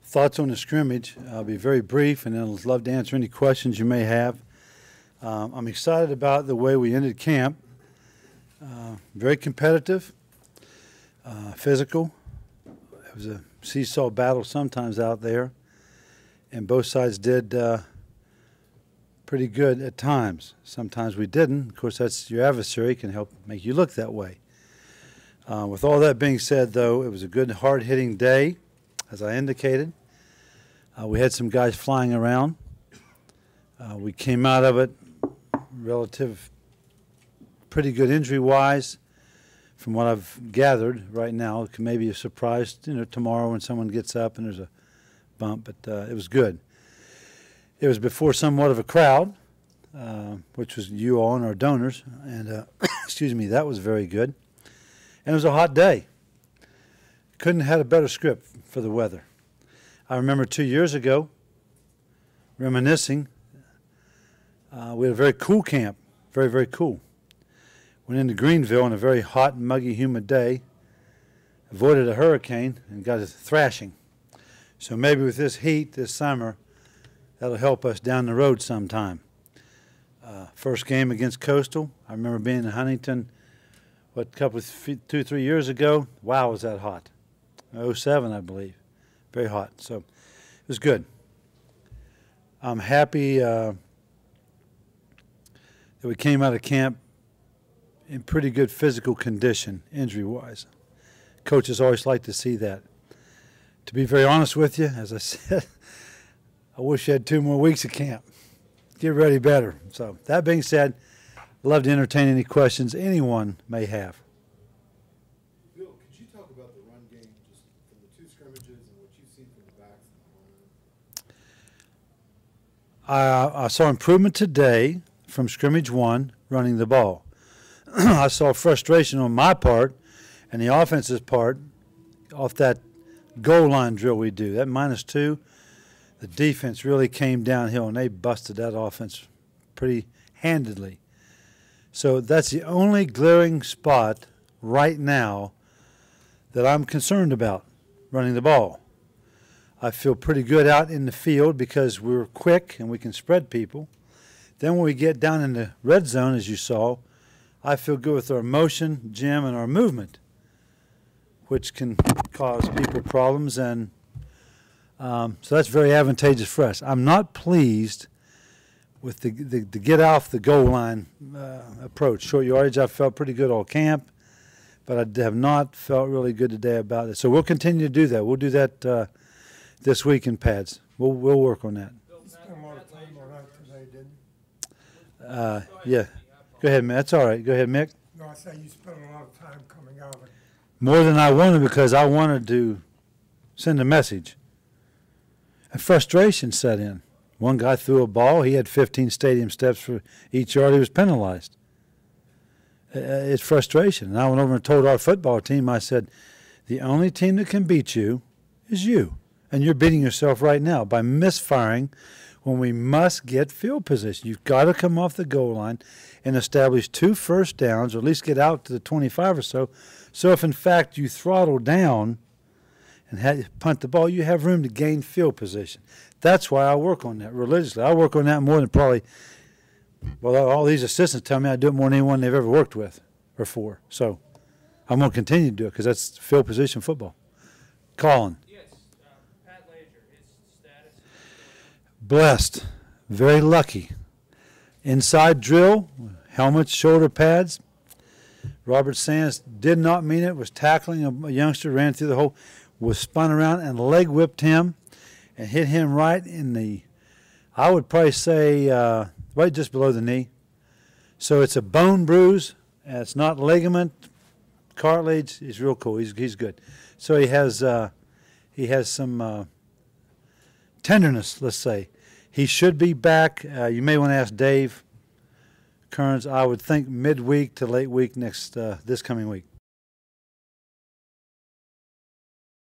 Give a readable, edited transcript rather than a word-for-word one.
Thoughts on the scrimmage. I'll be very brief, and I'd love to answer any questions you may have. I'm excited about the way we ended camp. Very competitive, physical. It was a seesaw battle sometimes out there, and both sides did pretty good at times. Sometimes we didn't. Of course, that's your adversary can help make you look that way. With all that being said, though, it was a good, hard-hitting day, as I indicated. We had some guys flying around. We came out of it pretty good injury-wise, from what I've gathered right now. It may be a surprise, tomorrow when someone gets up and there's a bump, but it was good. It was before somewhat of a crowd, which was you all and our donors, and excuse me, that was very good. And it was a hot day. Couldn't have had a better script for the weather. I remember 2 years ago, reminiscing, we had a very cool camp, very, very cool. Went into Greenville on a very hot, muggy, humid day, avoided a hurricane, and got a thrashing. So maybe with this heat this summer, that'll help us down the road sometime. First game against Coastal, I remember being in Huntington, 2-3 years ago. Wow, was that hot. 07, I believe. Very hot. So it was good. I'm happy that we came out of camp in pretty good physical condition, injury-wise. Coaches always like to see that. To be very honest with you, as I said, I wish I had 2 more weeks of camp. Get ready better. So that being said, I'd love to entertain any questions anyone may have. Bill, could you talk about the run game just from the 2 scrimmages and what you've seen from the backs and the line? I saw improvement today from scrimmage 1 running the ball. I saw frustration on my part and the offense's part off that goal line drill we do. That -2, the defense really came downhill, and they busted that offense pretty handedly. So that's the only glaring spot right now that I'm concerned about, running the ball. I feel pretty good out in the field because we're quick and we can spread people. Then when we get down in the red zone, as you saw, I feel good with our motion, Jim, and our movement, which can cause people problems, and so that's very advantageous for us. I'm not pleased with the get off the goal line approach. Short yardage, I felt pretty good all camp, but I have not felt really good today about it. So we'll continue to do that. We'll do that this week in pads. We'll work on that. You spent a lot of time on that today, didn't you? Yeah. Go ahead, Mick. That's all right. Go ahead, Mick. No, I say you spent a lot of time coming out of it. More than I wanted, because I wanted to send a message. And frustration set in. One guy threw a ball. He had 15 stadium steps for each yard. He was penalized. It's frustration. And I went over and told our football team, I said, the only team that can beat you is you. And you're beating yourself right now by misfiring when we must get field position. You've got to come off the goal line and establish 2 first downs, or at least get out to the 25 or so. So if, in fact, you throttle down and punt the ball, you have room to gain field position. That's why I work on that religiously. I work on that more than probably, well, all these assistants tell me I do it more than anyone they've ever worked with or for. So I'm going to continue to do it because that's field position football. Colin. Yes, Pat Langer, his status? Blessed. Very lucky. Inside drill, helmets, shoulder pads. Robert Sands did not mean it, was tackling a youngster, ran through the hole, was spun around and leg whipped him and hit him right in the, I would probably say, right just below the knee. So it's a bone bruise, and it's not ligament, cartilage. He's real cool. He's good. So he has some tenderness, let's say. He should be back. You may want to ask Dave Kearns. I would think midweek to late week this coming week.